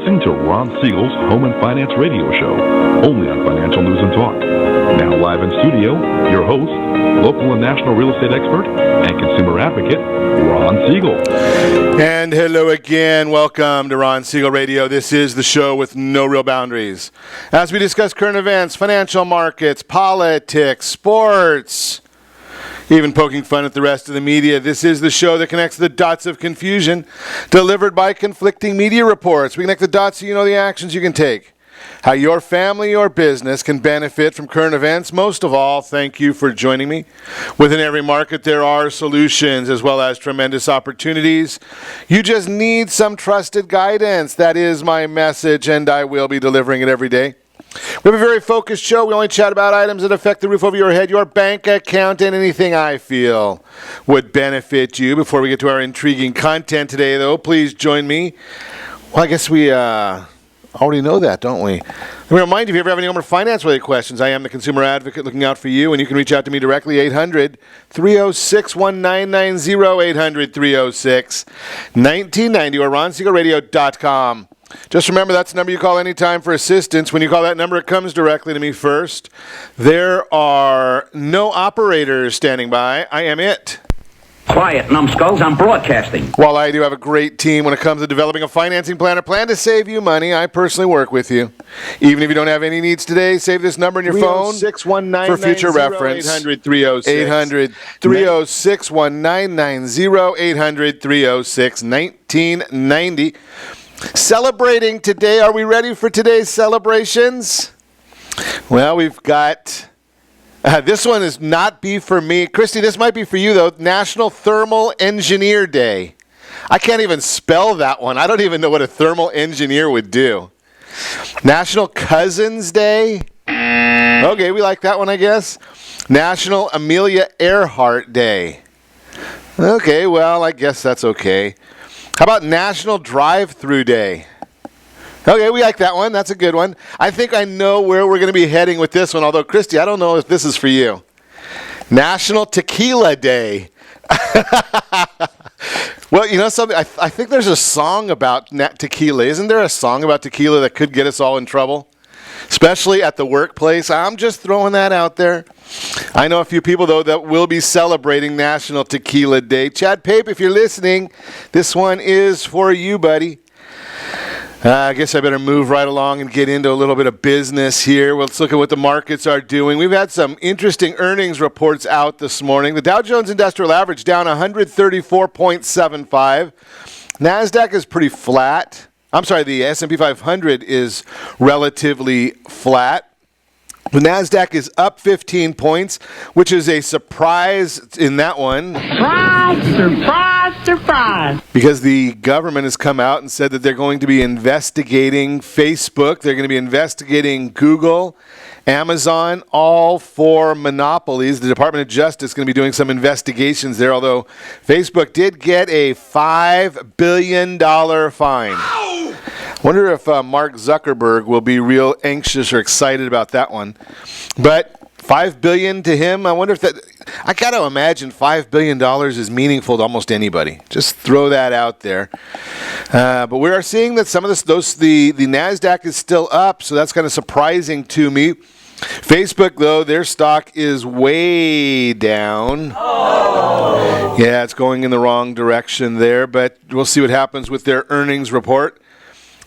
listening to Ron Siegel's Home and Finance Radio Show, only on Financial News and Talk. Now live in studio, your host, local and national real estate expert and consumer advocate, Ron Siegel. And hello again. Welcome to Ron Siegel Radio. This is the show with no real boundaries. As we discuss current events, financial markets, politics, sports, even poking fun at the rest of the media, this is the show that connects the dots of confusion delivered by conflicting media reports. We connect the dots so you know the actions you can take, how your family or business can benefit from current events. Most of all, thank you for joining me. Within every market, there are solutions as well as tremendous opportunities. You just need some trusted guidance. That is my message, and I will be delivering it every day. We have a very focused show. We only chat about items that affect the roof over your head, your bank account, and anything I feel would benefit you. Before we get to our intriguing content today, though, please join me. Well, I guess we already know that, don't we? Let me remind you, if you ever have any home or finance-related questions, I am the consumer advocate looking out for you, and you can reach out to me directly, 800-306-1990, 800-306-1990, or ronsiegelradio.com. Just remember, that's the number you call anytime for assistance. When you call that number, it comes directly to me first. There are no operators standing by. I am it. Quiet, numbskulls, I'm broadcasting. While I do have a great team when it comes to developing a financing plan or plan to save you money, I personally work with you. Even if you don't have any needs today, save this number in your phone for future reference. 800-306-1990, 800-306-1990. Celebrating today. Are we ready for today's celebrations? Well, we've got... this one is not be for me. Christy, this might be for you, though. National Thermal Engineer Day. I can't even spell that one. I don't even know what a thermal engineer would do. National Cousins Day. Okay, we like that one, I guess. National Amelia Earhart Day. Okay, well, I guess that's okay. How about National Drive-Thru Day? Okay, we like that one. That's a good one. I think I know where we're going to be heading with this one, although, Christy, I don't know if this is for you. National Tequila Day. Well, you know something? I think there's a song about tequila. Isn't there a song about tequila that could get us all in trouble? Especially at the workplace. I'm just throwing that out there. I know a few people, though, that will be celebrating National Tequila Day. Chad Pape, if you're listening, this one is for you, buddy. I guess I better move right along and get into a little bit of business here. Let's look at what the markets are doing. We've had some interesting earnings reports out this morning. The Dow Jones Industrial Average down 134.75. NASDAQ is pretty flat. I'm sorry, the S&P 500 is relatively flat. The NASDAQ is up 15 points, which is a surprise in that one. Surprise, surprise, surprise. Because the government has come out and said that they're going to be investigating Facebook. They're going to be investigating Google, Amazon, all for monopolies. The Department of Justice is going to be doing some investigations there, although Facebook did get a $5 billion fine. Ow! Wonder if Mark Zuckerberg will be real anxious or excited about that one. But $5 billion to him, I wonder if that... I got to imagine $5 billion is meaningful to almost anybody. Just throw that out there. But we are seeing that some of the NASDAQ is still up, so that's kind of surprising to me. Facebook, though, their stock is way down. Oh. Yeah, it's going in the wrong direction there, but we'll see what happens with their earnings report.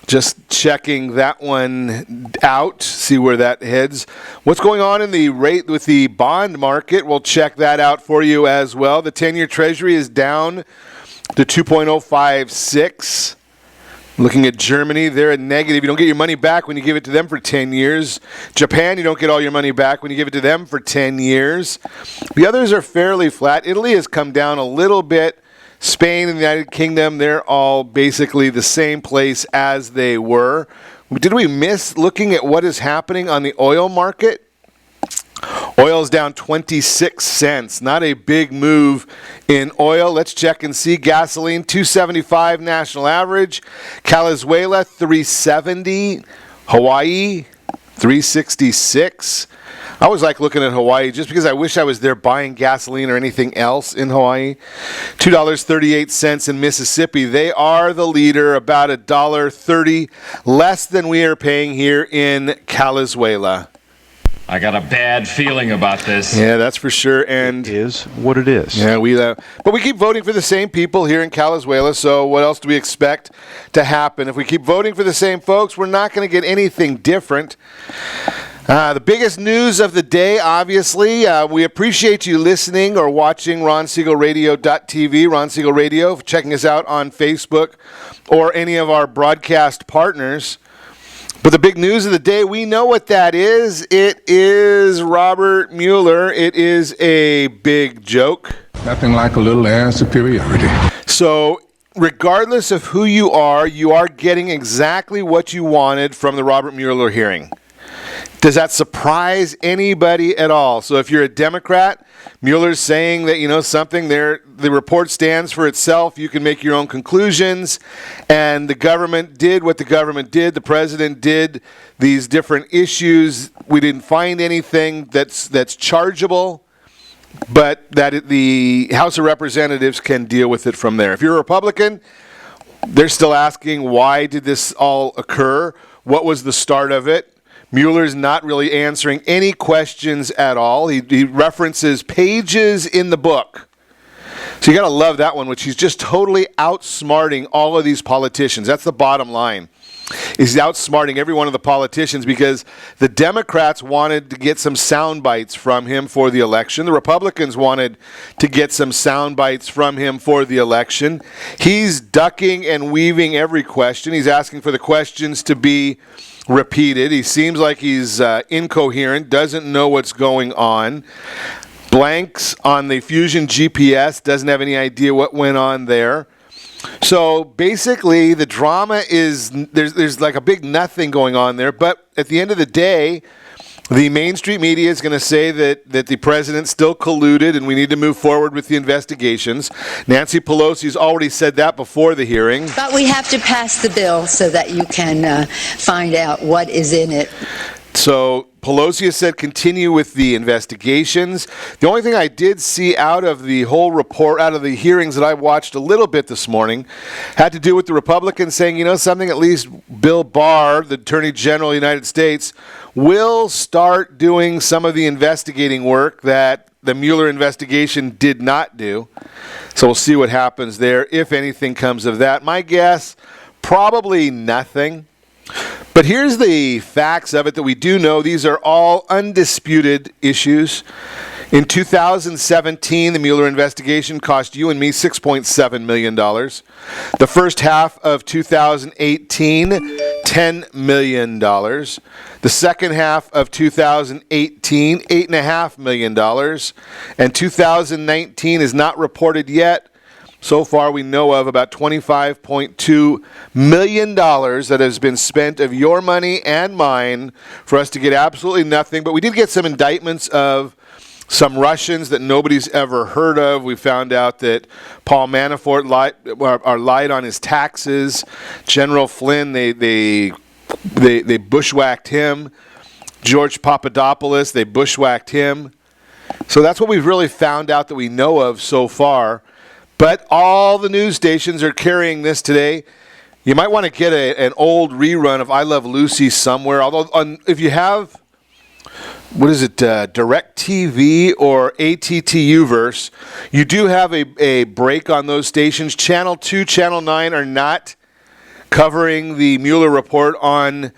Just checking that one out, see where that heads. What's going on in the rate with the bond market? We'll check that out for you as well. The 10-year Treasury is down to 2.056. Looking at Germany, they're at negative. You don't get your money back when you give it to them for 10 years. Japan, you don't get all your money back when you give it to them for 10 years. The others are fairly flat. Italy has come down a little bit. Spain and the United Kingdom, they're all basically the same place as they were. Did we miss looking at what is happening on the oil market? Oil is down 26 cents. Not a big move in oil. Let's check and see. Gasoline, $2.75 national average. Venezuela, $3.70. Hawaii, $3.66. I always like looking at Hawaii just because I wish I was there buying gasoline or anything else in Hawaii. $2.38 in Mississippi. They are the leader, about $1.30 less than we are paying here in Calizuela. I got a bad feeling about this. Yeah, that's for sure. And it is what it is. Yeah, but we keep voting for the same people here in Calizuela, so what else do we expect to happen? If we keep voting for the same folks, we're not going to get anything different. The biggest news of the day, obviously, we appreciate you listening or watching RonSiegelRadio.tv, Ron Siegel Radio, checking us out on Facebook or any of our broadcast partners. But the big news of the day, we know what that is. It is Robert Mueller. It is a big joke. Nothing like a little air superiority. So regardless of who you are getting exactly what you wanted from the Robert Mueller hearing. Does that surprise anybody at all? So if you're a Democrat, Mueller's saying that, something there, the report stands for itself. You can make your own conclusions. And the government did what the government did. The president did these different issues. We didn't find anything that's chargeable, but that the House of Representatives can deal with it from there. If you're a Republican, they're still asking, why did this all occur? What was the start of it? Mueller's not really answering any questions at all. He references pages in the book. So you got to love that one, which he's just totally outsmarting all of these politicians. That's the bottom line. He's outsmarting every one of the politicians because the Democrats wanted to get some sound bites from him for the election. The Republicans wanted to get some sound bites from him for the election. He's ducking and weaving every question. He's asking for the questions to be repeated. He seems like he's incoherent, doesn't know what's going on. Blanks on the Fusion GPS, doesn't have any idea what went on there. So basically the drama is there's like a big nothing going on there, but at the end of the day, the mainstream media is going to say that the president still colluded and we need to move forward with the investigations. Nancy Pelosi's already said that before the hearing. But we have to pass the bill so that you can find out what is in it. So Pelosi has said continue with the investigations. The only thing I did see out of the whole report, out of the hearings that I watched a little bit this morning, had to do with the Republicans saying, something, at least Bill Barr, the Attorney General of the United States, will start doing some of the investigating work that the Mueller investigation did not do. So we'll see what happens there, if anything comes of that. My guess, probably nothing. But here's the facts of it that we do know. These are all undisputed issues. In 2017, the Mueller investigation cost you and me $6.7 million. The first half of 2018, $10 million. The second half of 2018, $8.5 million. And 2019 is not reported yet. So far, we know of about $25.2 million that has been spent of your money and mine for us to get absolutely nothing. But we did get some indictments of some Russians that nobody's ever heard of. We found out that Paul Manafort lied on his taxes. General Flynn, they bushwhacked him. George Papadopoulos, they bushwhacked him. So that's what we've really found out that we know of so far. But all the news stations are carrying this today. You might want to get an old rerun of I Love Lucy somewhere. Although, if you have, DirecTV or ATT-Uverse, you do have a break on those stations. Channel 2, Channel 9 are not covering the Mueller report on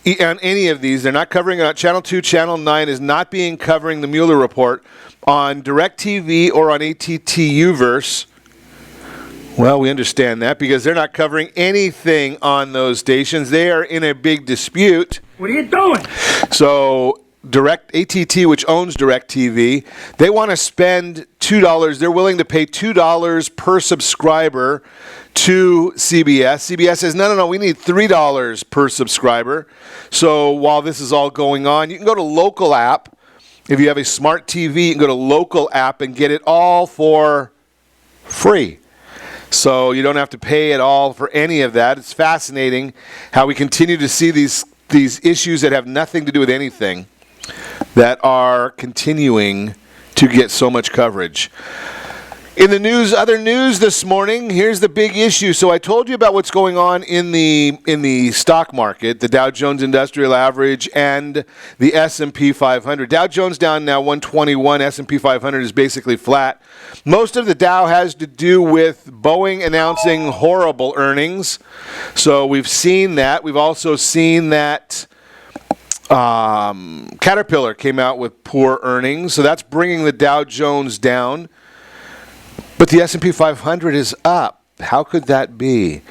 any of these. They're not covering it. Channel 2, Channel 9 is not covering the Mueller report on DirecTV or on ATT-Uverse. Well, we understand that because they're not covering anything on those stations. They are in a big dispute. What are you doing? So ATT, which owns DirecTV, they want to spend $2. They're willing to pay $2 per subscriber to CBS. CBS says, no, we need $3 per subscriber. So while this is all going on, you can go to Local app. If you have a smart TV, you can go to Local app and get it all for free. So you don't have to pay at all for any of that. It's fascinating how we continue to see these these issues that have nothing to do with anything that are continuing to get so much coverage. In the news, other news this morning, here's the big issue. So I told you about what's going on in the stock market, the Dow Jones Industrial Average and the S&P 500. Dow Jones down now 121, S&P 500 is basically flat. Most of the Dow has to do with Boeing announcing horrible earnings. So we've seen that. We've also seen that Caterpillar came out with poor earnings. So that's bringing the Dow Jones down. But the S&P 500 is up. How could that be?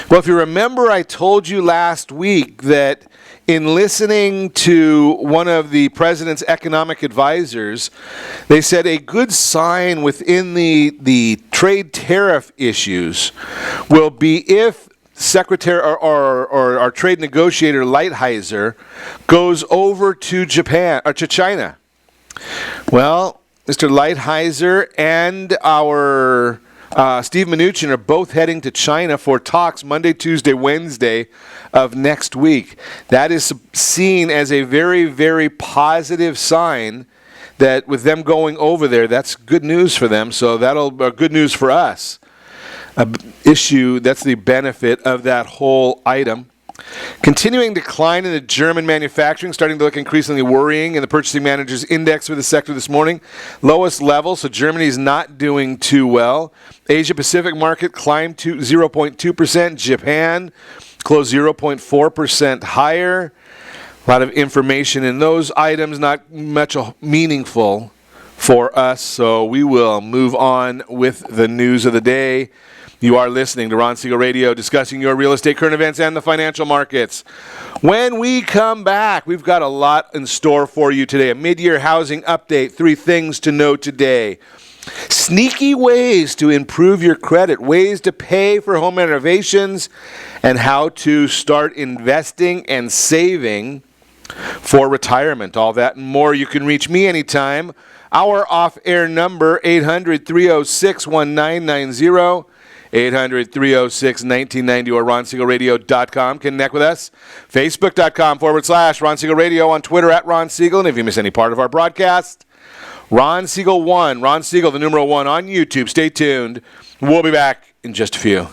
Well, if you remember, I told you last week that in listening to one of the president's economic advisors, they said a good sign within the trade tariff issues will be if Secretary or our trade negotiator Lighthizer goes over to Japan or to China. Well, Mr. Lighthizer and our Steve Mnuchin are both heading to China for talks Monday, Tuesday, Wednesday of next week. That is seen as a very, very positive sign that with them going over there, that's good news for them. So that'll be good news for us. Issue, that's the benefit of that whole item. Continuing decline in the German manufacturing, starting to look increasingly worrying in the Purchasing Managers Index for the sector this morning. Lowest level, so Germany's not doing too well. Asia-Pacific market climbed to 0.2%. Japan closed 0.4% higher. A lot of information in those items, not much meaningful for us, so we will move on with the news of the day. You are listening to Ron Siegel Radio, discussing your real estate, current events, and the financial markets. When we come back, we've got a lot in store for you today. A mid-year housing update, 3 things to know today. Sneaky ways to improve your credit, ways to pay for home renovations, and how to start investing and saving for retirement. All that and more. You can reach me anytime. Our off-air number, 800-306-1990. 800-306-1990 or RonSiegelRadio.com. Connect with us. Facebook.com/Ron Siegel Radio. On Twitter @Ron Siegel. And if you miss any part of our broadcast, Ron Siegel 1. Ron Siegel, the numeral 1 on YouTube. Stay tuned. We'll be back in just a few.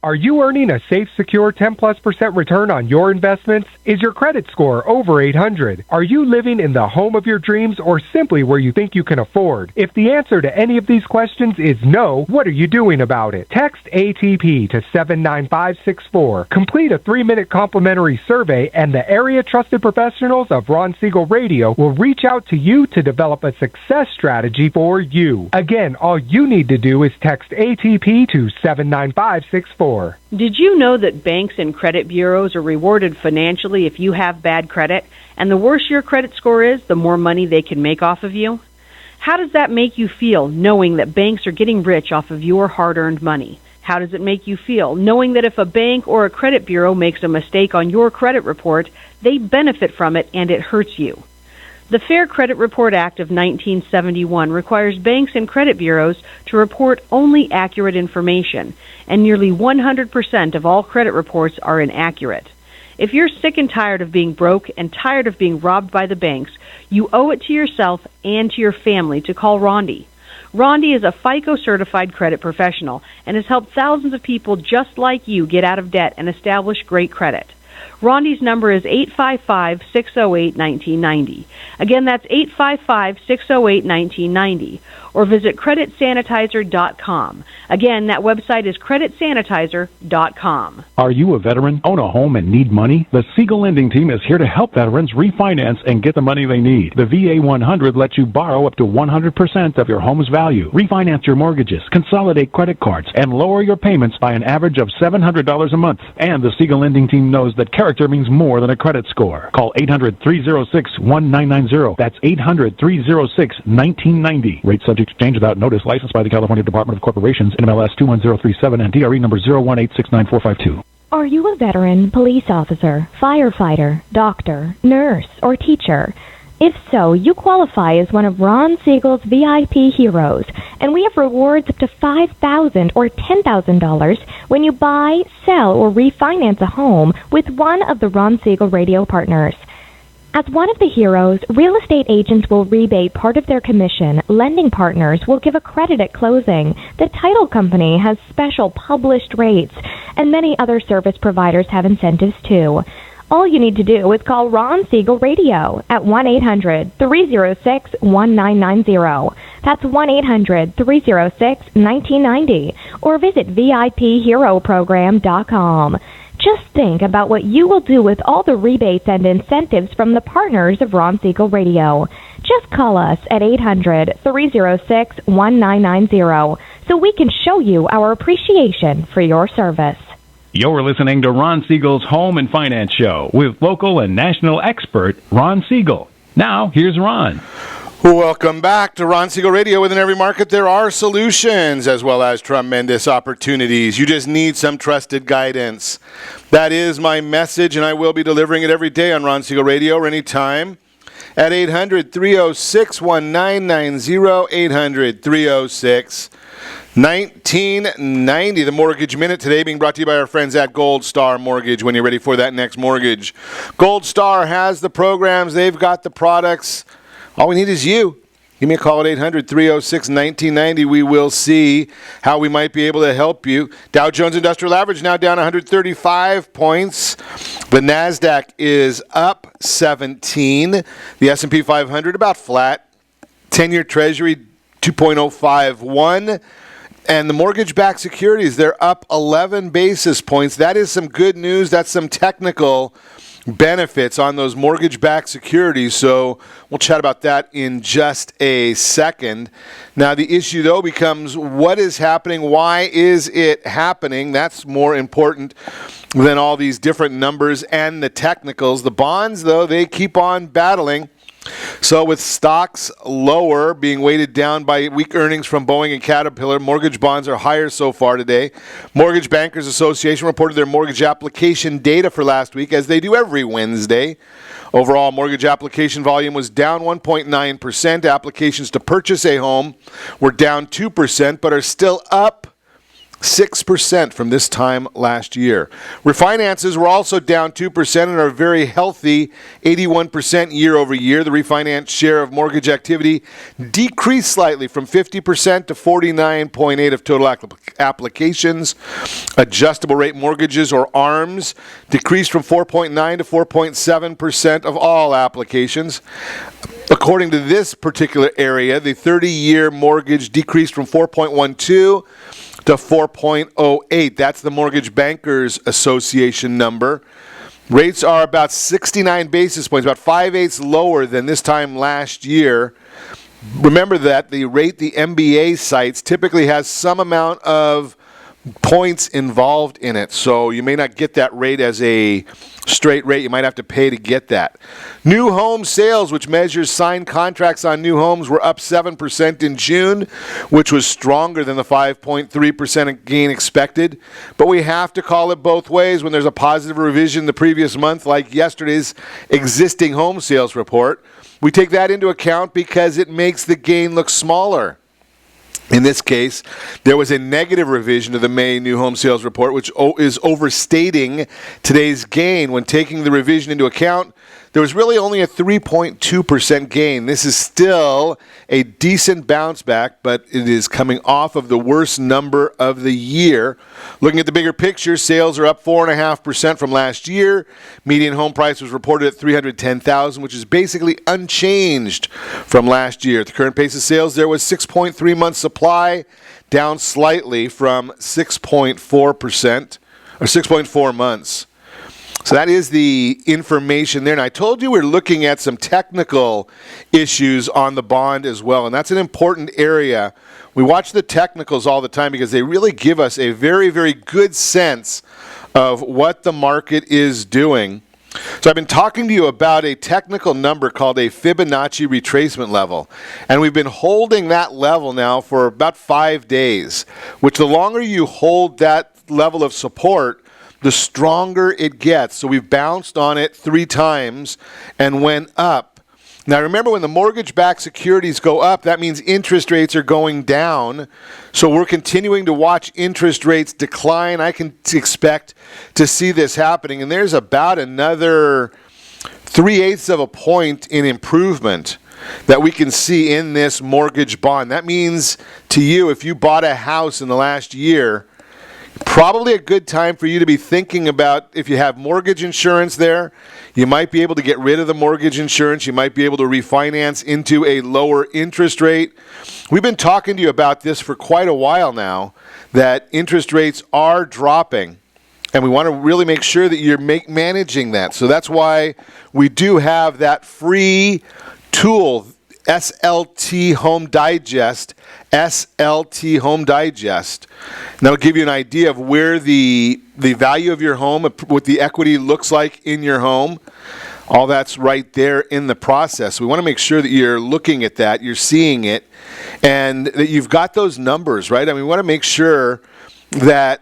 Are you earning a safe, secure 10+% return on your investments? Is your credit score over 800? Are you living in the home of your dreams or simply where you think you can afford? If the answer to any of these questions is no, what are you doing about it? Text ATP to 79564. Complete a 3-minute complimentary survey and the area trusted professionals of Ron Siegel Radio will reach out to you to develop a success strategy for you. Again, all you need to do is text ATP to 79564. Did you know that banks and credit bureaus are rewarded financially if you have bad credit? And the worse your credit score is, the more money they can make off of you? How does that make you feel, knowing that banks are getting rich off of your hard-earned money? How does it make you feel, knowing that if a bank or a credit bureau makes a mistake on your credit report, they benefit from it and it hurts you? The Fair Credit Report Act of 1971 requires banks and credit bureaus to report only accurate information, and nearly 100% of all credit reports are inaccurate. If you're sick and tired of being broke and tired of being robbed by the banks, you owe it to yourself and to your family to call Rondi. Rondi is a FICO-certified credit professional and has helped thousands of people just like you get out of debt and establish great credit. Rondi's number is 855-608-1990. Again, that's 855-608-1990. Or visit creditsanitizer.com. Again, that website is creditsanitizer.com. Are you a veteran, own a home, and need money? The Siegel Lending Team is here to help veterans refinance and get the money they need. The VA 100 lets you borrow up to 100% of your home's value, refinance your mortgages, consolidate credit cards, and lower your payments by an average of $700 a month. And the Siegel Lending Team knows that character means more than a credit score. Call 800-306-1990. That's 800-306-1990. Rate subject to change without notice. Licensed by the California Department of Corporations, NMLS 21037, and DRE number 018694552. Are you a veteran, police officer, firefighter, doctor, nurse, or teacher? If so, you qualify as one of Ron Siegel's VIP heroes, and we have rewards up to $5,000 or $10,000 when you buy, sell, or refinance a home with one of the Ron Siegel radio partners. As one of the heroes, real estate agents will rebate part of their commission, lending partners will give a credit at closing, the title company has special published rates, and many other service providers have incentives too. All you need to do is call Ron Siegel Radio at 1-800-306-1990. That's 1-800-306-1990. Or visit VIPHeroProgram.com. Just think about what you will do with all the rebates and incentives from the partners of Ron Siegel Radio. Just call us at 800-306-1990 so we can show you our appreciation for your service. You're listening to Ron Siegel's Home and Finance Show with local and national expert Ron Siegel. Now, here's Ron. Welcome back to Ron Siegel Radio. Within every market, there are solutions as well as tremendous opportunities. You just need some trusted guidance. That is my message, and I will be delivering it every day on Ron Siegel Radio or anytime at 800-306-1990, 800-306-1990. The Mortgage Minute today being brought to you by our friends at Gold Star Mortgage. When you're ready for that next mortgage, Gold Star has the programs. They've got the products. All we need is you. Give me a call at 800-306-1990. We will see how we might be able to help you. Dow Jones Industrial Average now down 135 points. The NASDAQ is up 17. The S&P 500 about flat. 10-year Treasury 2.051. And the mortgage-backed securities, they're up 11 basis points. That is some good news. That's some technical benefits on those mortgage-backed securities. So we'll chat about that in just a second. Now, the issue, though, becomes what is happening? Why is it happening? That's more important than all these different numbers and the technicals. The bonds, though, they keep on battling. So with stocks lower, being weighted down by weak earnings from Boeing and Caterpillar, mortgage bonds are higher so far today. Mortgage Bankers Association reported their mortgage application data for last week, as they do every Wednesday. Overall, mortgage application volume was down 1.9%. Applications to purchase a home were down 2%, but are still up 6% from this time last year. Refinances were also down 2% and are very healthy, 81% year over year. The refinance share of mortgage activity decreased slightly from 50% to 49.8% of total applications. Adjustable rate mortgages, or ARMs, decreased from 4.9% to 4.7% of all applications. According to this particular area, the 30-year mortgage decreased from 4.12 to 4.08. That's the Mortgage Bankers Association number. Rates are about 69 basis points, about 5/8 lower than this time last year. Remember that the rate the MBA cites typically has some amount of points involved in it, so you may not get that rate as a straight rate. You might have to pay to get that. New home sales, which measures signed contracts on new homes, were up 7% in June, which was stronger than the 5.3% gain expected. But we have to call it both ways when there's a positive revision the previous month, like yesterday's existing home sales report. We take that into account because it makes the gain look smaller. In this case, there was a negative revision to the May new home sales report, which is overstating today's gain. When taking the revision into account, there was really only a 3.2% gain. This is still a decent bounce back, but it is coming off of the worst number of the year. Looking at the bigger picture, sales are up 4.5% from last year. Median home price was reported at $310,000, which is basically unchanged from last year. At the current pace of sales, there was 6.3 months supply, down slightly from 6.4% or 6.4 months. So that is the information there. And I told you we're looking at some technical issues on the bond as well, and that's an important area. We watch the technicals all the time because they really give us a very, very good sense of what the market is doing. So I've been talking to you about a technical number called a Fibonacci retracement level, and we've been holding that level now for about 5 days, which the longer you hold that level of support, the stronger it gets. So we've bounced on it 3 times and went up. Now, remember, when the mortgage-backed securities go up, that means interest rates are going down. So we're continuing to watch interest rates decline. I can expect to see this happening. And there's about another 3/8 of a point in improvement that we can see in this mortgage bond. That means to you, if you bought a house in the last year, probably a good time for you to be thinking about, if you have mortgage insurance there, you might be able to get rid of the mortgage insurance. You might be able to refinance into a lower interest rate. We've been talking to you about this for quite a while now, that interest rates are dropping, and we want to really make sure that you're managing that. So that's why we do have that free tool, SLT Home Digest, SLT Home Digest. And that'll give you an idea of where the value of your home, what the equity looks like in your home. All that's right there in the process. We want to make sure that you're looking at that, you're seeing it, and that you've got those numbers, right? I mean, we want to make sure that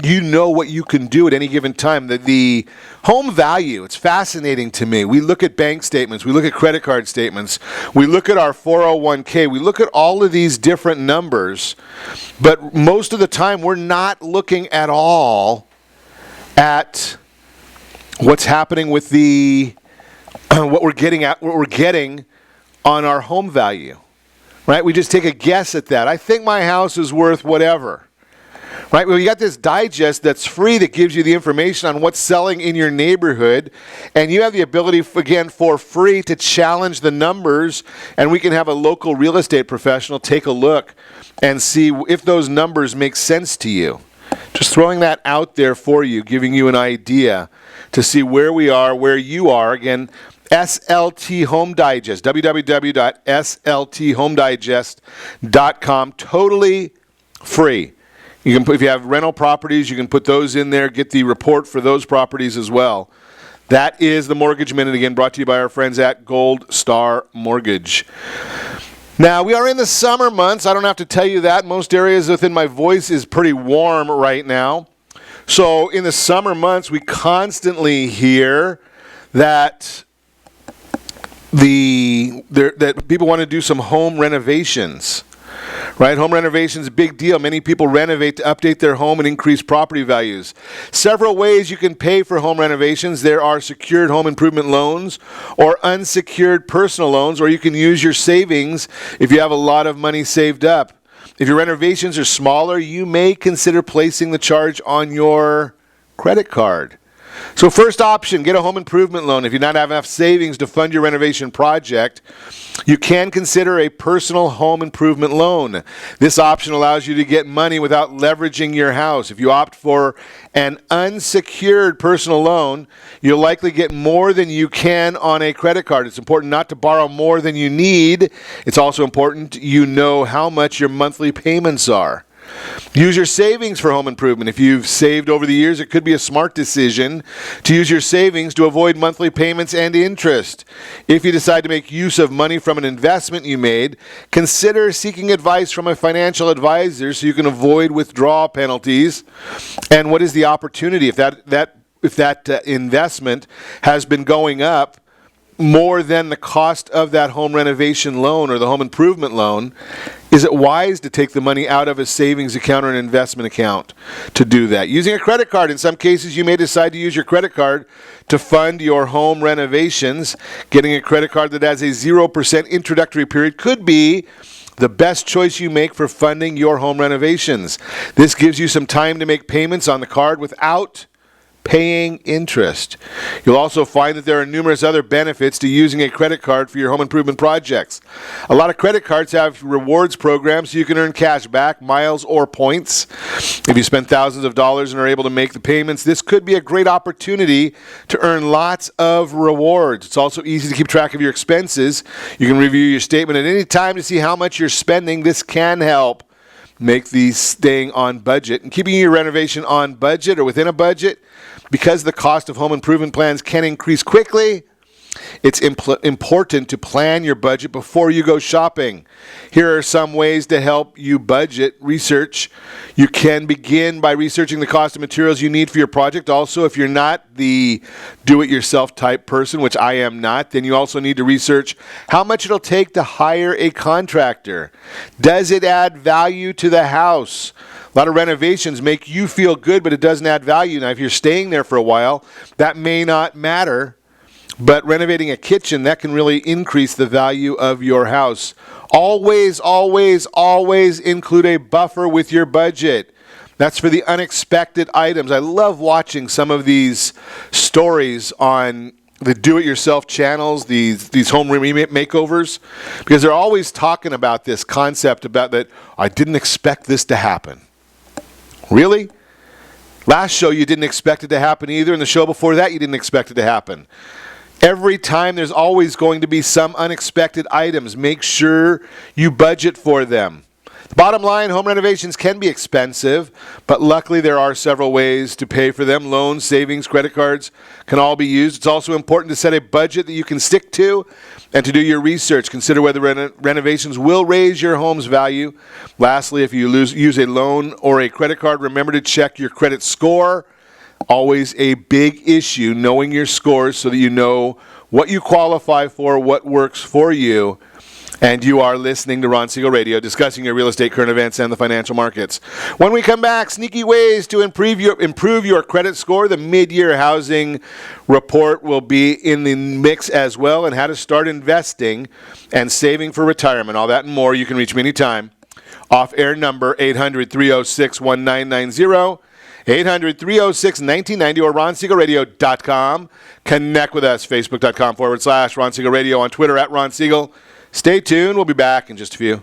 you know what you can do at any given time. The home value, it's fascinating to me. We look at bank statements. We look at credit card statements. We look at our 401k. We look at all of these different numbers. But most of the time, we're not looking at all at what's happening with what we're getting on our home value. Right? We just take a guess at that. I think my house is worth whatever. Right? Well, you got this digest that's free that gives you the information on what's selling in your neighborhood, and you have the ability, again, for free to challenge the numbers, and we can have a local real estate professional take a look and see if those numbers make sense to you. Just throwing that out there for you, giving you an idea to see where we are, where you are. Again, SLT Home Digest, www.slthomedigest.com, totally free. You can, if you have rental properties, you can put those in there, get the report for those properties as well. That is the Mortgage Minute, again, brought to you by our friends at Gold Star Mortgage. Now, we are in the summer months. I don't have to tell you that. Most areas within my voice is pretty warm right now. So in the summer months, we constantly hear that that people want to do some home renovations. Right? Home renovation is a big deal. Many people renovate to update their home and increase property values. Several ways you can pay for home renovations. There are secured home improvement loans or unsecured personal loans, or you can use your savings if you have a lot of money saved up. If your renovations are smaller, you may consider placing the charge on your credit card. So first option, get a home improvement loan. If you don't have enough savings to fund your renovation project, you can consider a personal home improvement loan. This option allows you to get money without leveraging your house. If you opt for an unsecured personal loan, you'll likely get more than you can on a credit card. It's important not to borrow more than you need. It's also important you know how much your monthly payments are. Use your savings for home improvement. If you've saved over the years, it could be a smart decision to use your savings to avoid monthly payments and interest. If you decide to make use of money from an investment you made, consider seeking advice from a financial advisor so you can avoid withdrawal penalties. And what is the opportunity if that investment has been going up more than the cost of that home renovation loan or the home improvement loan? Is it wise to take the money out of a savings account or an investment account to do that? Using a credit card, in some cases you may decide to use your credit card to fund your home renovations. Getting a credit card that has a 0% introductory period could be the best choice you make for funding your home renovations. This gives you some time to make payments on the card without paying interest. You'll also find that there are numerous other benefits to using a credit card for your home improvement projects. A lot of credit cards have rewards programs so you can earn cash back, miles, or points. If you spend thousands of dollars and are able to make the payments, this could be a great opportunity to earn lots of rewards. It's also easy to keep track of your expenses. You can review your statement at any time to see how much you're spending. This can help make these staying on budget and keeping your renovation on budget or within a budget. Because the cost of home improvement plans can increase quickly, It's important to plan your budget before you go shopping. Here are some ways to help you budget. Research. You can begin by researching the cost of materials you need for your project. Also, if you're not the do-it-yourself type person, which I am not, then you also need to research how much it'll take to hire a contractor. Does it add value to the house? A lot of renovations make you feel good, but it doesn't add value. Now, if you're staying there for a while, that may not matter. But renovating a kitchen, that can really increase the value of your house. Always, always, always include a buffer with your budget. That's for the unexpected items. I love watching some of these stories on the do-it-yourself channels, these home makeovers, because they're always talking about this concept about that, I didn't expect this to happen. Really? Last show you didn't expect it to happen either, and the show before that you didn't expect it to happen. Every time there's always going to be some unexpected items. Make sure you budget for them. The bottom line, home renovations can be expensive, but luckily there are several ways to pay for them. Loans, savings, credit cards can all be used. It's also important to set a budget that you can stick to and to do your research. Consider whether renovations will raise your home's value. Lastly, if you use a loan or a credit card, remember to check your credit score. Always a big issue, knowing your scores so that you know what you qualify for, what works for you. And you are listening to Ron Siegel Radio, discussing your real estate, current events, and the financial markets. When we come back, sneaky ways to improve your credit score. The mid-year housing report will be in the mix as well, and how to start investing and saving for retirement. All that and more. You can reach me anytime. Off-air number 800-306-1990. 800-306-1990 or RonSiegelRadio.com. Connect with us, Facebook.com/Ron Siegel Radio, on Twitter @Ron Siegel. Stay tuned. We'll be back in just a few.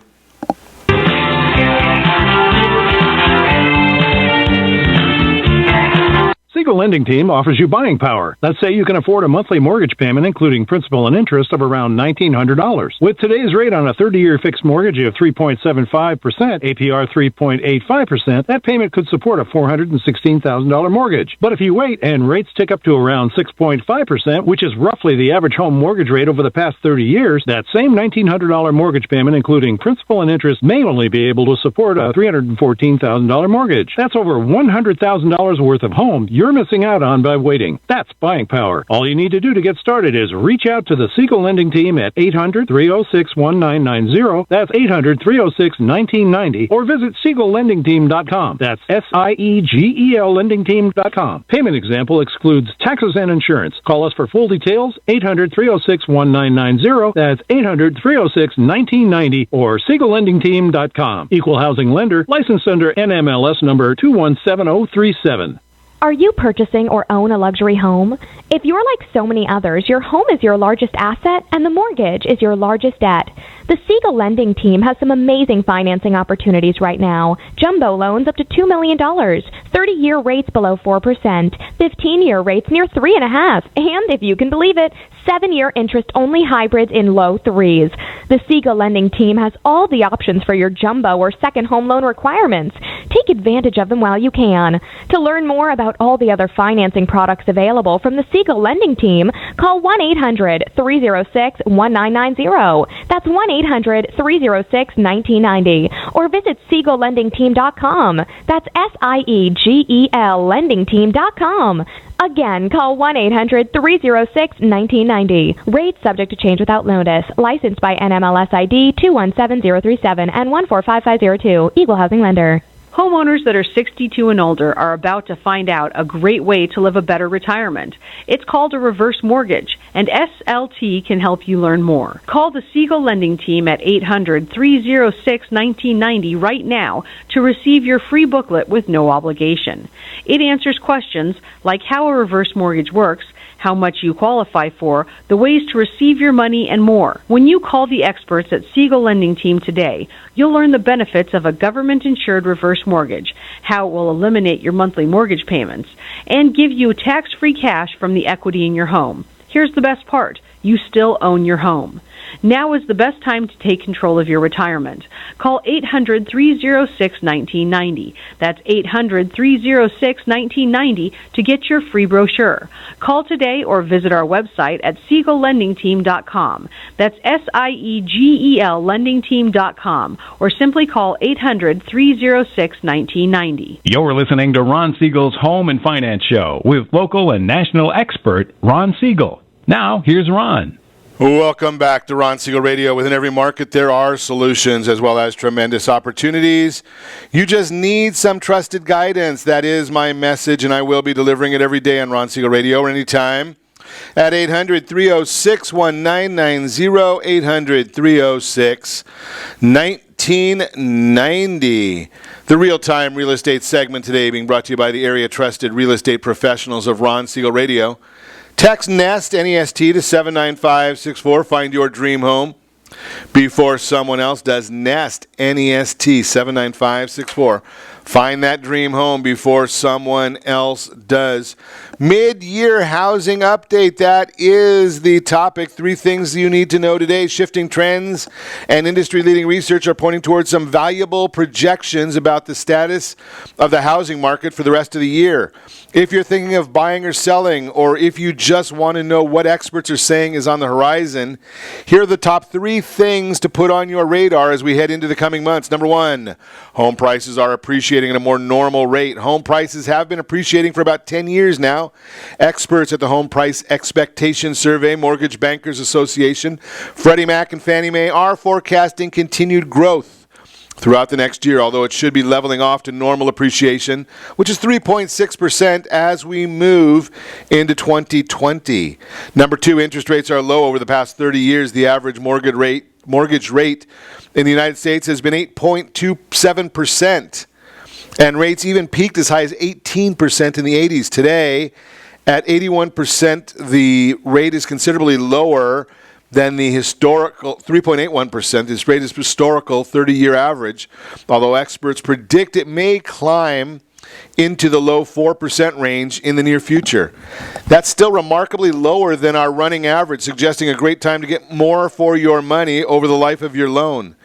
Siegel Lending Team offers you buying power. Let's say you can afford a monthly mortgage payment, including principal and interest, of around $1,900. With today's rate on a 30-year fixed mortgage of 3.75%, APR 3.85%, that payment could support a $416,000 mortgage. But if you wait and rates tick up to around 6.5%, which is roughly the average home mortgage rate over the past 30 years, that same $1,900 mortgage payment, including principal and interest, may only be able to support a $314,000 mortgage. That's over $100,000 worth of home you're missing out on by waiting. That's buying power. All you need to do to get started is reach out to the Siegel Lending Team at 800-306-1990. That's 800-306-1990. Or visit SiegelLendingTeam.com. That's SIEGEL LendingTeam.com. Payment example excludes taxes and insurance. Call us for full details. 800-306-1990. That's 800-306-1990 or SiegelLendingTeam.com. Equal housing lender. Licensed under NMLS number 217037. Are you purchasing or own a luxury home? If you're like so many others, your home is your largest asset and the mortgage is your largest debt. The Siegel Lending Team has some amazing financing opportunities right now. Jumbo loans up to $2 million, 30-year rates below 4%, 15-year rates near 3.5%, and if you can believe it, 7-year interest-only hybrids in low 3s. The Siegel Lending Team has all the options for your jumbo or second home loan requirements. Take advantage of them while you can. To learn more about all the other financing products available from the Siegel Lending Team, call 1-800-306-1990. That's 1-800-306-1990. Or visit SiegelLendingTeam.com. That's SIEGEL LendingTeam.com. Again, call 1-800-306-1990. Rates subject to change without notice. Licensed by NMLS ID 217037 and 145502. Equal housing lender. Homeowners that are 62 and older are about to find out a great way to live a better retirement. It's called a reverse mortgage, and SLT can help you learn more. Call the Siegel Lending Team at 800-306-1990 right now to receive your free booklet with no obligation. It answers questions like how a reverse mortgage works, how much you qualify for, the ways to receive your money, and more. When you call the experts at Siegel Lending Team today, you'll learn the benefits of a government-insured reverse mortgage, how it will eliminate your monthly mortgage payments, and give you tax-free cash from the equity in your home. Here's the best part. you still own your home. Now is the best time to take control of your retirement. Call 800-306-1990. That's 800-306-1990 to get your free brochure. Call today or visit our website at SiegelLendingTeam.com. That's SIEGEL LendingTeam.com, or simply call 800-306-1990. You're listening to Ron Siegel's Home and Finance Show with local and national expert Ron Siegel. Now, here's Ron. Welcome back to Ron Siegel Radio. Within every market, there are solutions as well as tremendous opportunities. You just need some trusted guidance. That is my message, and I will be delivering it every day on Ron Siegel Radio or anytime at 800-306-1990, 800-306-1990. The real-time real estate segment today being brought to you by the area trusted real estate professionals of Ron Siegel Radio. Text NEST, N-E-S-T, to 79564. Find your dream home before someone else does. NEST, N-E-S-T, 79564. Find that dream home before someone else does. Mid-year housing update. That is the topic. 3 things you need to know today. Shifting trends and industry-leading research are pointing towards some valuable projections about the status of the housing market for the rest of the year. If you're thinking of buying or selling, or if you just want to know what experts are saying is on the horizon, here are the top 3 things to put on your radar as we head into the coming months. Number 1, home prices are appreciating at a more normal rate. Home prices have been appreciating for about 10 years now. Experts at the Home Price Expectation Survey, Mortgage Bankers Association, Freddie Mac and Fannie Mae are forecasting continued growth throughout the next year, although it should be leveling off to normal appreciation, which is 3.6% as we move into 2020. Number 2, interest rates are low. Over the past 30 years, the average mortgage rate in the United States has been 8.27%. And rates even peaked as high as 18% in the 80s. Today, at 81%, the rate is considerably lower than the historical 3.81%. This rate is historical 30-year average, although experts predict it may climb into the low 4% range in the near future. That's still remarkably lower than our running average, suggesting a great time to get more for your money over the life of your loan.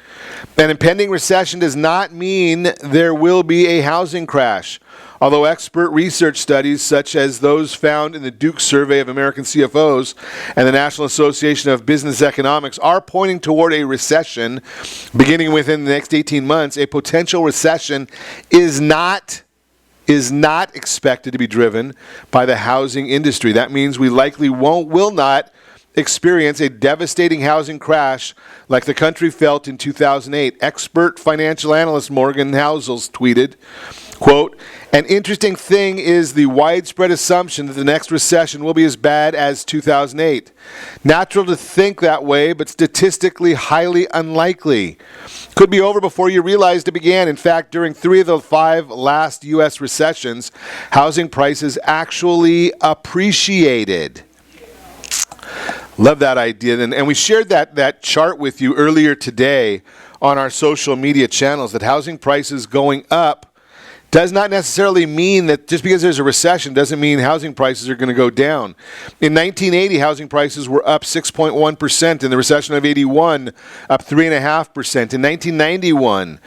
An impending recession does not mean there will be a housing crash, although expert research studies such as those found in the Duke Survey of American CFOs and the National Association of Business Economics are pointing toward a recession beginning within the next 18 months. A potential recession is not expected to be driven by the housing industry. That means we likely will not experience a devastating housing crash like the country felt in 2008. Expert financial analyst Morgan Housel tweeted, quote, "An interesting thing is the widespread assumption that the next recession will be as bad as 2008. Natural to think that way, but statistically highly unlikely. Could be over before you realized it began. In fact, during 3 of the 5 last U.S. recessions, housing prices actually appreciated." Love that idea. And we shared that chart with you earlier today on our social media channels, that housing prices going up does not necessarily mean that just because there's a recession doesn't mean housing prices are going to go down. In 1980, housing prices were up 6.1%. In the recession of 81, up 3.5%. In 1991,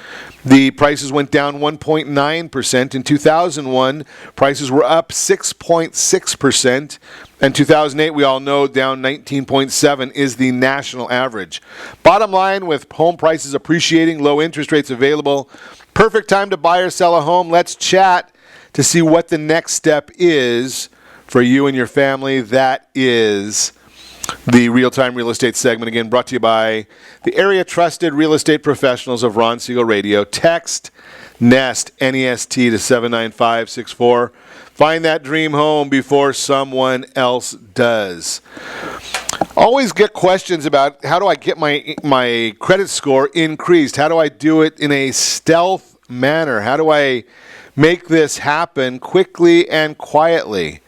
the prices went down 1.9%. In 2001, prices were up 6.6%. And 2008, we all know, down 19.7% is the national average. Bottom line, with home prices appreciating, low interest rates available, perfect time to buy or sell a home. Let's chat to see what the next step is for you and your family. That is the real-time real estate segment, again, brought to you by the area-trusted real estate professionals of Ron Siegel Radio. Text NEST, N-E-S-T, to 79564. Find that dream home before someone else does. Always get questions about how do I get my credit score increased? How do I do it in a stealth manner? How do I make this happen quickly and quietly?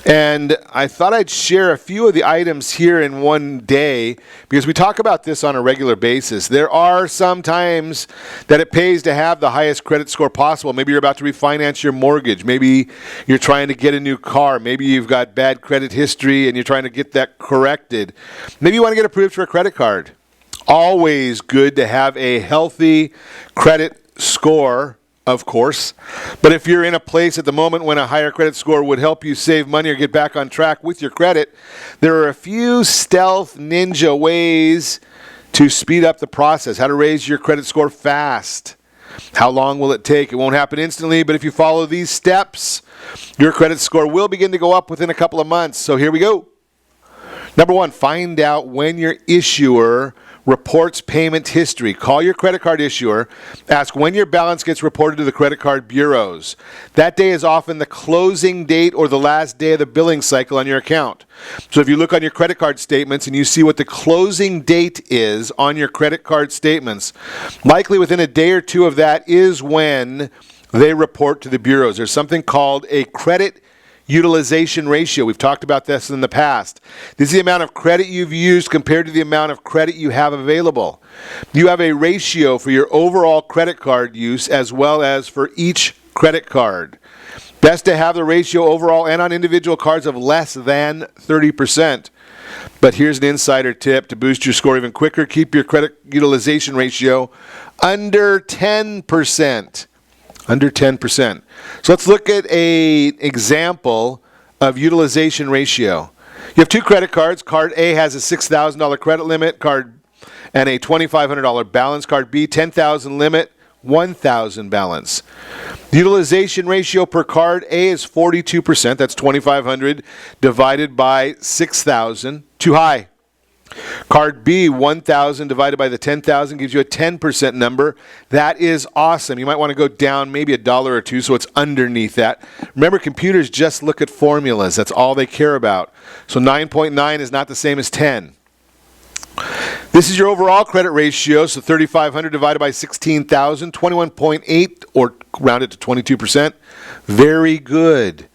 And I thought I'd share a few of the items here in one day because we talk about this on a regular basis. There are some times that it pays to have the highest credit score possible. Maybe you're about to refinance your mortgage. Maybe you're trying to get a new car. Maybe you've got bad credit history and you're trying to get that corrected. Maybe you want to get approved for a credit card. Always good to have a healthy credit score, of course. But if you're in a place at the moment when a higher credit score would help you save money or get back on track with your credit, there are a few stealth ninja ways to speed up the process. How to raise your credit score fast. How long will it take? It won't happen instantly, but if you follow these steps, your credit score will begin to go up within a couple of months. So here we go. Number one, find out when your issuer reports payment history. Call your credit card issuer. Ask when your balance gets reported to the credit card bureaus. That day is often the closing date or the last day of the billing cycle on your account. So if you look on your credit card statements and you see what the closing date is on your credit card statements, likely within a day or two of that is when they report to the bureaus. There's something called a credit utilization ratio. We've talked about this in the past. This is the amount of credit you've used compared to the amount of credit you have available. You have a ratio for your overall credit card use as well as for each credit card. Best to have the ratio overall and on individual cards of less than 30%. But here's an insider tip to boost your score even quicker. Keep your credit utilization ratio under 10%. Under 10%. So let's look at an example of utilization ratio. You have two credit cards. Card A has a $6,000 credit limit, and a $2,500 balance. Card B, $10,000 limit, $1,000 balance. The utilization ratio per card A is 42%. That's $2,500 divided by $6,000. Too high. Card B, $1,000 divided by the $10,000 gives you a 10% number. That is awesome. You might want to go down maybe $1 or $2 so it's underneath that. Remember, computers just look at formulas. That's all they care about. So 9.9 is not the same as 10. This is your overall credit ratio. So 3,500 divided by 16,000, 21.8 or round it to 22%. Very good.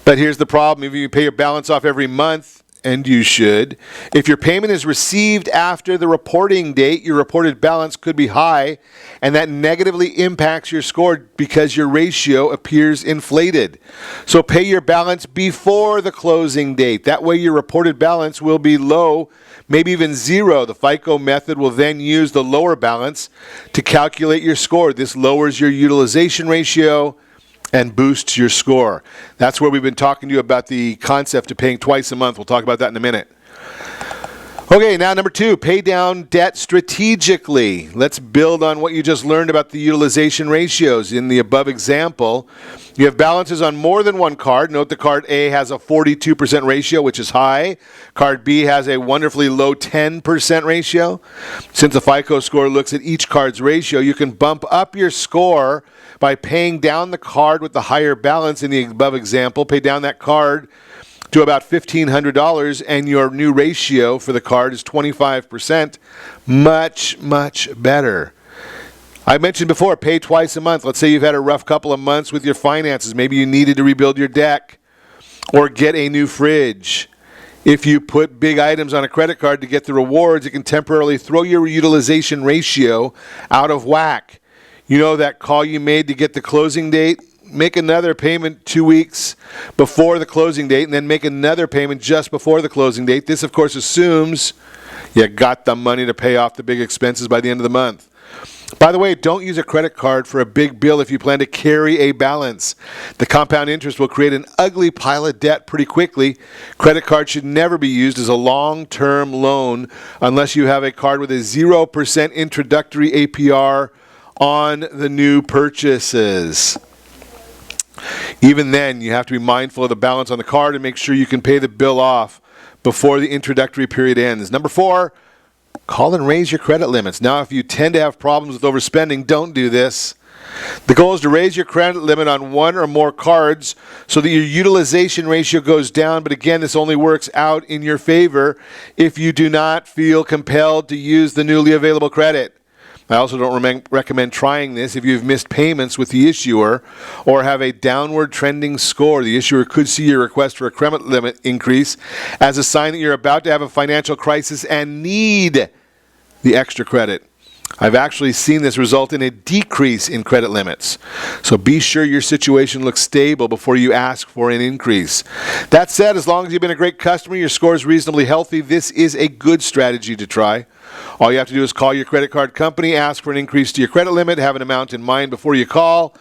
But here's the problem. If you pay your balance off every month, and you should. If your payment is received after the reporting date, your reported balance could be high, and that negatively impacts your score because your ratio appears inflated. So pay your balance before the closing date. That way your reported balance will be low, maybe even zero. The FICO method will then use the lower balance to calculate your score. This lowers your utilization ratio and boosts your score. That's where we've been talking to you about the concept of paying twice a month. We'll talk about that in a minute. Okay, now number two, pay down debt strategically. Let's build on what you just learned about the utilization ratios. In the above example, you have balances on more than one card. Note the card A has a 42% ratio, which is high. Card B has a wonderfully low 10% ratio. Since the FICO score looks at each card's ratio, you can bump up your score by paying down the card with the higher balance in the above example. Pay down that card to about $1,500, and your new ratio for the card is 25%. Much, much better. I mentioned before, pay twice a month. Let's say you've had a rough couple of months with your finances. Maybe you needed to rebuild your deck or get a new fridge. If you put big items on a credit card to get the rewards, it can temporarily throw your utilization ratio out of whack. You know that call you made to get the closing date? Make another payment 2 weeks before the closing date, and then make another payment just before the closing date. This, of course, assumes you got the money to pay off the big expenses by the end of the month. By the way, don't use a credit card for a big bill if you plan to carry a balance. The compound interest will create an ugly pile of debt pretty quickly. Credit cards should never be used as a long-term loan unless you have a card with a 0% introductory APR on the new purchases. Even then, you have to be mindful of the balance on the card and make sure you can pay the bill off before the introductory period ends. Number four, call and raise your credit limits. Now, if you tend to have problems with overspending, don't do this. The goal is to raise your credit limit on one or more cards so that your utilization ratio goes down. But again, this only works out in your favor if you do not feel compelled to use the newly available credit. I also don't recommend trying this if you've missed payments with the issuer or have a downward trending score. The issuer could see your request for a credit limit increase as a sign that you're about to have a financial crisis and need the extra credit. I've actually seen this result in a decrease in credit limits. So be sure your situation looks stable before you ask for an increase. That said, as long as you've been a great customer, your score is reasonably healthy, this is a good strategy to try. All you have to do is call your credit card company, ask for an increase to your credit limit, have an amount in mind before you call.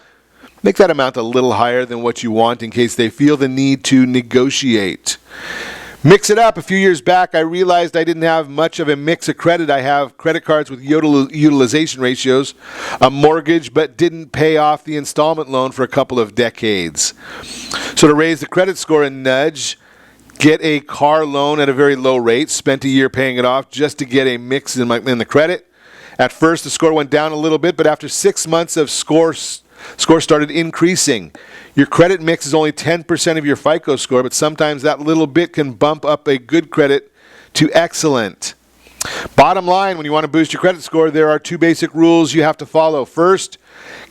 Make that amount a little higher than what you want in case they feel the need to negotiate. Mix it up. A few years back, I realized I didn't have much of a mix of credit. I have credit cards with utilization ratios, a mortgage, but didn't pay off the installment loan for a couple of decades. So to raise the credit score a nudge, get a car loan at a very low rate, spent a year paying it off just to get a mix in the credit. At first, the score went down a little bit, but after 6 months of score started increasing. Your credit mix is only 10% of your FICO score, but sometimes that little bit can bump up a good credit to excellent. Bottom line, when you want to boost your credit score, there are 2 basic rules you have to follow. First,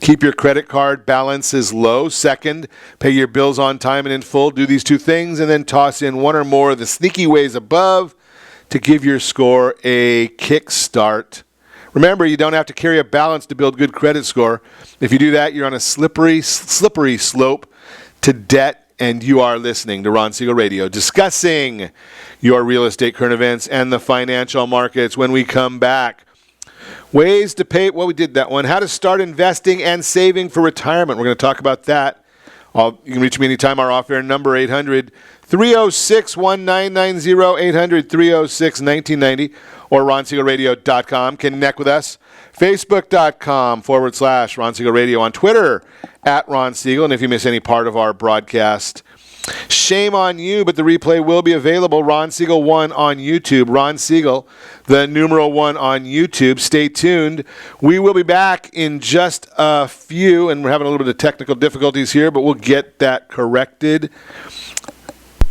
keep your credit card balances low. Second, pay your bills on time and in full. Do these 2 things and then toss in 1 or more of the sneaky ways above to give your score a kickstart. Remember, you don't have to carry a balance to build good credit score. If you do that, you're on a slippery slope to debt, and you are listening to Ron Siegel Radio, discussing your real estate current events and the financial markets. When we come back, ways to pay, well, we did that one. How to start investing and saving for retirement. We're going to talk about that. You can reach me anytime. Our off-air number, 800-306-1990, 800-306-1990, or ronsiegelradio.com. Connect with us. Facebook.com/Ron Siegel Radio. On Twitter, @Ron Siegel. And if you miss any part of our broadcast, shame on you, but the replay will be available. Ron Siegel 1 on YouTube. Ron Siegel, the numeral 1 on YouTube. Stay tuned. We will be back in just a few, and we're having a little bit of technical difficulties here, but we'll get that corrected.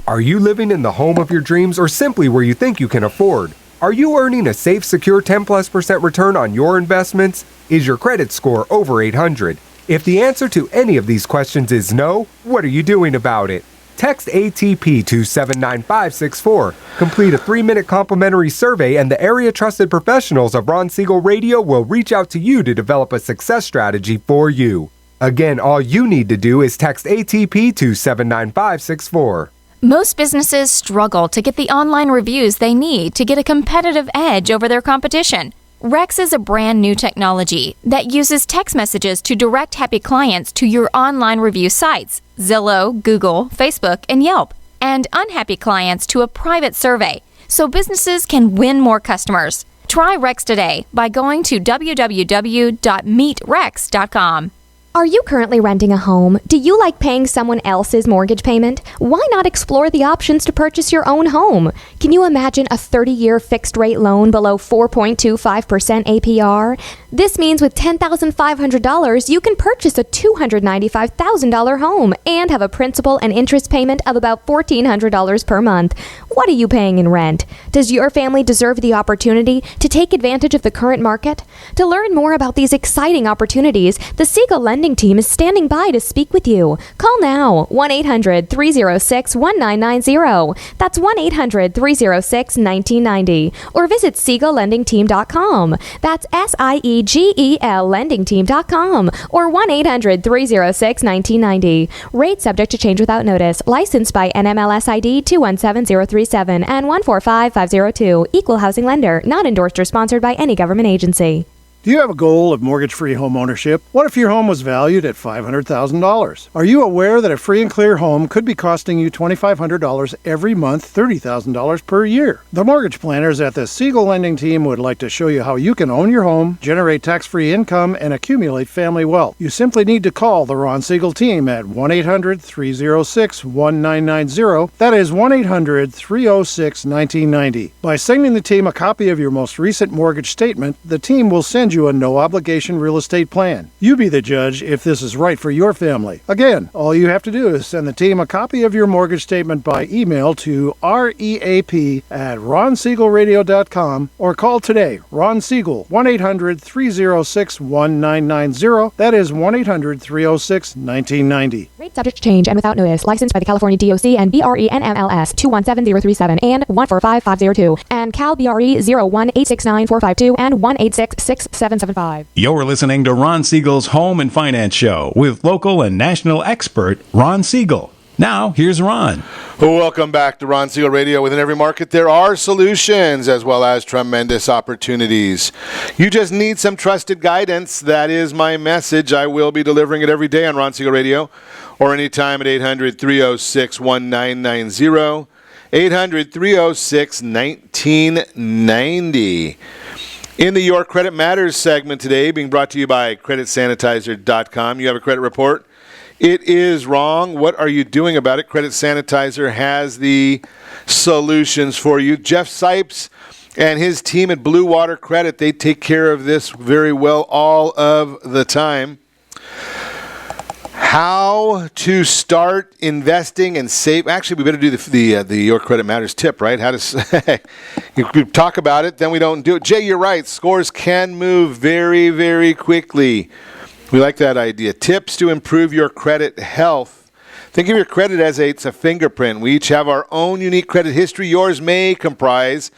Are you living in the home of your dreams or simply where you think you can afford? Are you earning a safe, secure 10+% return on your investments? Is your credit score over 800? If the answer to any of these questions is no, what are you doing about it? Text ATP to 79564. Complete a 3-minute complimentary survey and the area trusted professionals of Ron Siegel Radio will reach out to you to develop a success strategy for you. Again, all you need to do is text ATP to 79564. Most businesses struggle to get the online reviews they need to get a competitive edge over their competition. Rex is a brand new technology that uses text messages to direct happy clients to your online review sites, Zillow, Google, Facebook, and Yelp, and unhappy clients to a private survey, so businesses can win more customers. Try Rex today by going to www.meetrex.com. Are you currently renting a home? Do you like paying someone else's mortgage payment? Why not explore the options to purchase your own home? Can you imagine a 30-year fixed-rate loan below 4.25% APR? This means with $10,500, you can purchase a $295,000 home and have a principal and interest payment of about $1,400 per month. What are you paying in rent? Does your family deserve the opportunity to take advantage of the current market? To learn more about these exciting opportunities, the Siegel Lending Team is standing by to speak with you. Call now, 1-800-306-1990. That's 1-800-306-1990. Or visit SiegelLendingTeam.com. That's SIEGEL LendingTeam.com. Or 1-800-306-1990. Rate subject to change without notice. Licensed by NMLS ID 217037 and 145502. Equal housing lender. Not endorsed or sponsored by any government agency. Do you have a goal of mortgage-free home ownership? What if your home was valued at $500,000? Are you aware that a free and clear home could be costing you $2,500 every month, $30,000 per year? The mortgage planners at the Siegel Lending Team would like to show you how you can own your home, generate tax-free income, and accumulate family wealth. You simply need to call the Ron Siegel Team at 1-800-306-1990. That is 1-800-306-1990. By sending the team a copy of your most recent mortgage statement, the team will send you you a no-obligation real estate plan. You be the judge if this is right for your family. Again, all you have to do is send the team a copy of your mortgage statement by email to reap@ronsiegelradio.com or call today. Ron Siegel, 1-800-306-1990. That is 1-800-306-1990. Rate subject to change and without notice. Licensed by the California DOC and BRE NMLS 217037 and 145502 and Cal BRE 01869452 and 1866775. You're listening to Ron Siegel's Home and Finance Show with local and national expert Ron Siegel. Now, here's Ron. Welcome back to Ron Siegel Radio. Within every market, there are solutions as well as tremendous opportunities. You just need some trusted guidance. That is my message. I will be delivering it every day on Ron Siegel Radio or anytime at 800-306-1990, 800-306-1990. In the Your Credit Matters segment today, being brought to you by CreditSanitizer.com, you have a credit report. It is wrong. What are you doing about it? Credit Sanitizer has the solutions for you. Jeff Sipes and his team at Blue Water Credit, they take care of this very well all of the time. How to start investing and save. Actually, we better do the Your Credit Matters tip, right? How to you talk about it, then we don't do it. Jay, you're right. Scores can move very, very quickly. We like that idea. Tips to improve your credit health. Think of your credit as it's a fingerprint. We each have our own unique credit history. Yours may comprise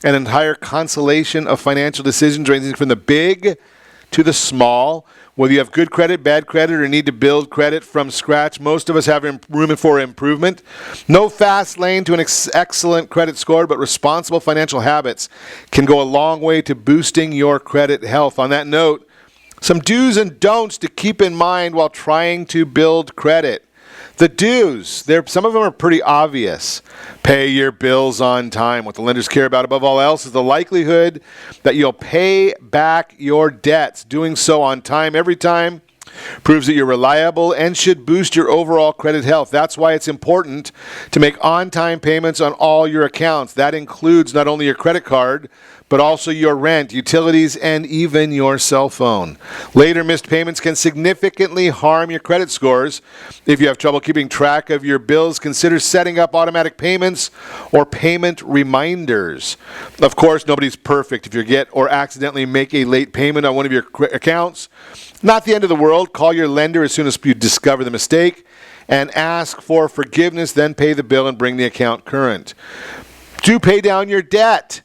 an entire constellation of financial decisions ranging from the big to the small. Whether you have good credit, bad credit, or need to build credit from scratch, most of us have room for improvement. No fast lane to an excellent credit score, but responsible financial habits can go a long way to boosting your credit health. On that note, some do's and don'ts to keep in mind while trying to build credit. The do's, some of them are pretty obvious. Pay your bills on time. What the lenders care about above all else is the likelihood that you'll pay back your debts. Doing so on time every time proves that you're reliable and should boost your overall credit health. That's why it's important to make on-time payments on all your accounts. That includes not only your credit card, but also your rent, utilities, and even your cell phone. Later missed payments can significantly harm your credit scores. If you have trouble keeping track of your bills, consider setting up automatic payments or payment reminders. Of course, nobody's perfect. If you get or accidentally make a late payment on one of your accounts, not the end of the world. Call your lender as soon as you discover the mistake and ask for forgiveness, then pay the bill and bring the account current. Do pay down your debt.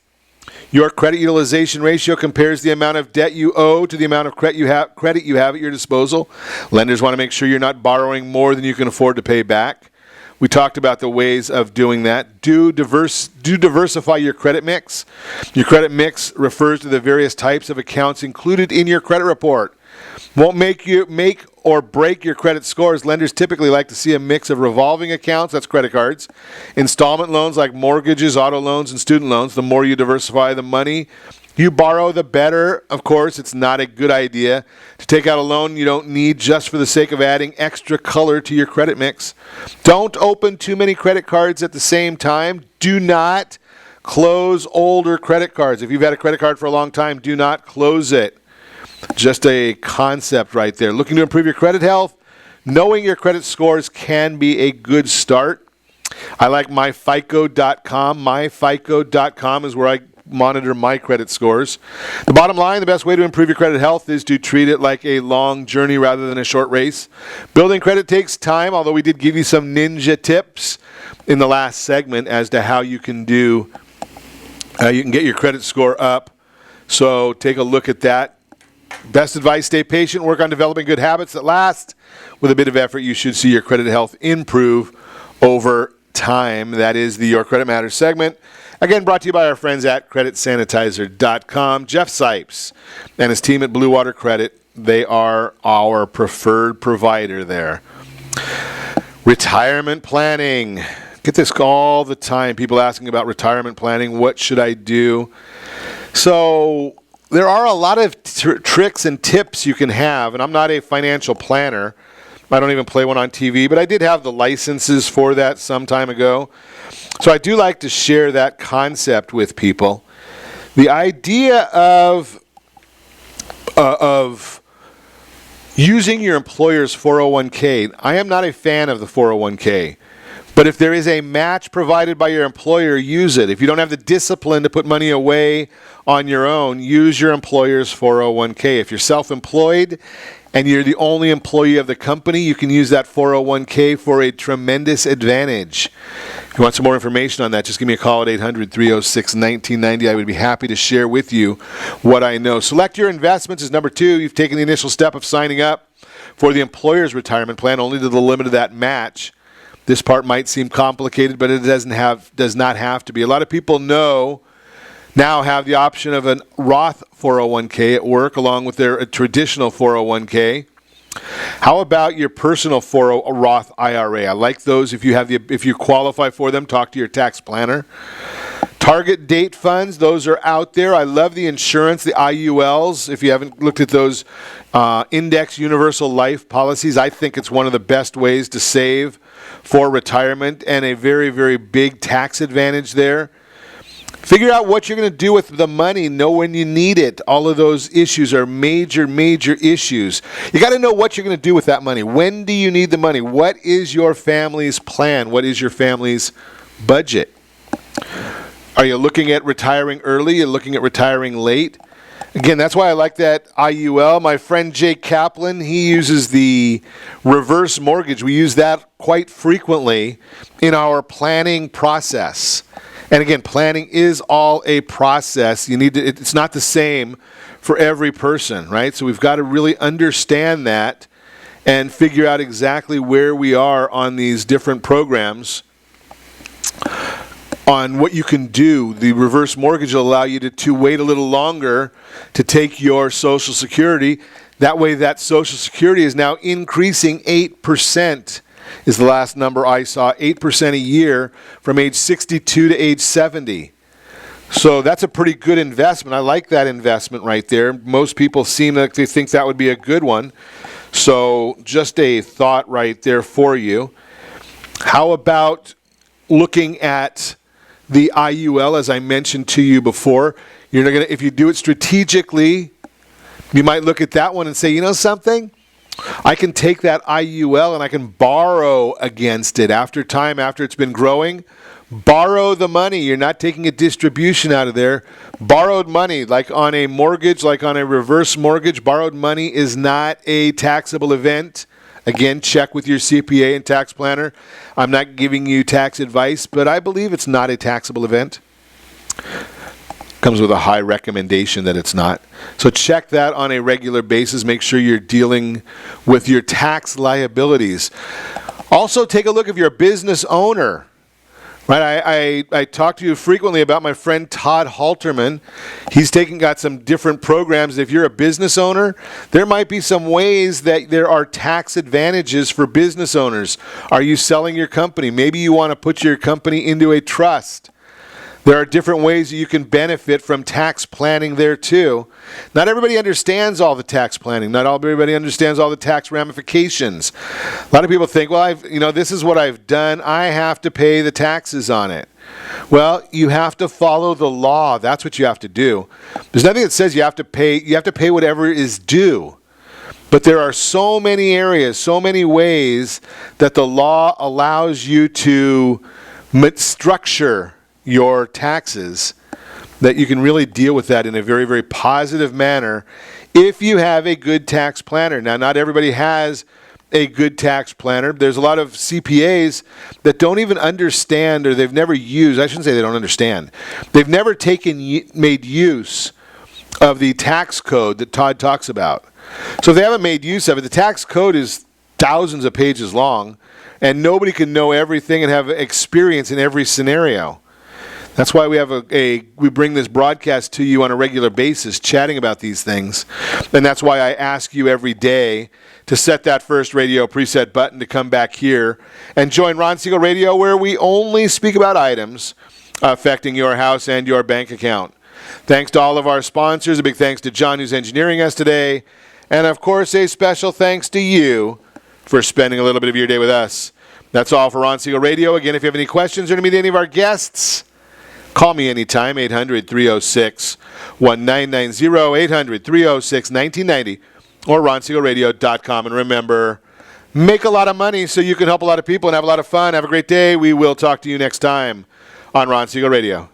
Your credit utilization ratio compares the amount of debt you owe to the amount of credit you have at your disposal. Lenders want to make sure you're not borrowing more than you can afford to pay back. We talked about the ways of doing that. Do diversify your credit mix. Your credit mix refers to the various types of accounts included in your credit report. Won't make or break your credit scores. Lenders typically like to see a mix of revolving accounts, that's credit cards, installment loans like mortgages, auto loans, and student loans. The more you diversify the money you borrow, the better. Of course, it's not a good idea to take out a loan you don't need just for the sake of adding extra color to your credit mix. Don't open too many credit cards at the same time. Do not close older credit cards. If you've had a credit card for a long time, do not close it. Just a concept right there. Looking to improve your credit health? Knowing your credit scores can be a good start. I like myfico.com. Myfico.com is where I monitor my credit scores. The bottom line, the best way to improve your credit health is to treat it like a long journey rather than a short race. Building credit takes time, although we did give you some ninja tips in the last segment as to how you can get your credit score up. So take a look at that. Best advice, stay patient, work on developing good habits that last. With a bit of effort, you should see your credit health improve over time. That is the Your Credit Matters segment. Again, brought to you by our friends at CreditSanitizer.com. Jeff Sipes and his team at Blue Water Credit, they are our preferred provider there. Retirement planning. Get this all the time. People asking about retirement planning. What should I do? So there are a lot of tricks and tips you can have, and I'm not a financial planner. I don't even play one on TV, but I did have the licenses for that some time ago. So I do like to share that concept with people. The idea of of using your employer's 401k. I am not a fan of the 401k. But if there is a match provided by your employer, use it. If you don't have the discipline to put money away on your own, use your employer's 401k. If you're self-employed and you're the only employee of the company, you can use that 401k for a tremendous advantage. If you want some more information on that, just give me a call at 800-306-1990. I would be happy to share with you what I know. Select your investments is number 2. You've taken the initial step of signing up for the employer's retirement plan, only to the limit of that match. This part might seem complicated, but it does not have to be. A lot of people now have the option of a Roth 401k at work along with their traditional 401k. How about your personal Roth IRA? I like those. If you qualify for them, talk to your tax planner. Target date funds, those are out there. I love the insurance, the IULs. If you haven't looked at those index universal life policies, I think it's one of the best ways to save for retirement and a very, very big tax advantage there. Figure out what you're going to do with the money. Know when you need it. All of those issues are major, major issues. You got to know what you're going to do with that money. When do you need the money? What is your family's plan? What is your family's budget? Are you looking at retiring early? You're looking at retiring late? Again, that's why I like that IUL. My friend Jake Kaplan, he uses the reverse mortgage. We use that quite frequently in our planning process. And again, planning is all a process. It's not the same for every person, right? So we've got to really understand that and figure out exactly where we are on these different programs, on what you can do. The reverse mortgage will allow you to wait a little longer to take your Social Security. That way that Social Security is now increasing 8%. Is the last number I saw, 8% a year from age 62 to age 70. So that's a pretty good investment. I like that investment right there. Most people seem like they think that would be a good one. So just a thought right there for you. How about looking at the IUL, as I mentioned to you before? You're not gonna, if you do it strategically, you might look at that one and say, you know something? I can take that IUL and I can borrow against it after time, after it's been growing. Borrow the money. You're not taking a distribution out of there. Borrowed money, like on a mortgage, like on a reverse mortgage, borrowed money is not a taxable event. Again, check with your CPA and tax planner. I'm not giving you tax advice, but I believe it's not a taxable event. Comes with a high recommendation that it's not. So check that on a regular basis. Make sure you're dealing with your tax liabilities. Also, take a look if you're a business owner. Right, I talk to you frequently about my friend Todd Halterman. He's got some different programs. If you're a business owner, there might be some ways that there are tax advantages for business owners. Are you selling your company? Maybe you want to put your company into a trust. There are different ways that you can benefit from tax planning there too. Not everybody understands all the tax planning. Not everybody understands all the tax ramifications. A lot of people think, well, this is what I've done. I have to pay the taxes on it. Well, you have to follow the law. That's what you have to do. There's nothing that says you have to pay whatever is due. But there are so many areas, so many ways that the law allows you to structure your taxes that you can really deal with that in a very, very positive manner if you have a good tax planner. Now, not everybody has a good tax planner. There's a lot of CPAs that don't even understand, or they've never used, I shouldn't say they don't understand, they've never made use of the tax code that Todd talks about. So if they haven't made use of it, the tax code is thousands of pages long, and nobody can know everything and have experience in every scenario. That's why we have we bring this broadcast to you on a regular basis, chatting about these things. And that's why I ask you every day to set that first radio preset button to come back here and join Ron Siegel Radio, where we only speak about items affecting your house and your bank account. Thanks to all of our sponsors. A big thanks to John, who's engineering us today. And, of course, a special thanks to you for spending a little bit of your day with us. That's all for Ron Siegel Radio. Again, if you have any questions or to meet any of our guests, Call me anytime, 800-306-1990, 800-306-1990, or ronsiegelradio.com. And remember, make a lot of money so you can help a lot of people and have a lot of fun. Have a great day. We will talk to you next time on Ron Siegel Radio.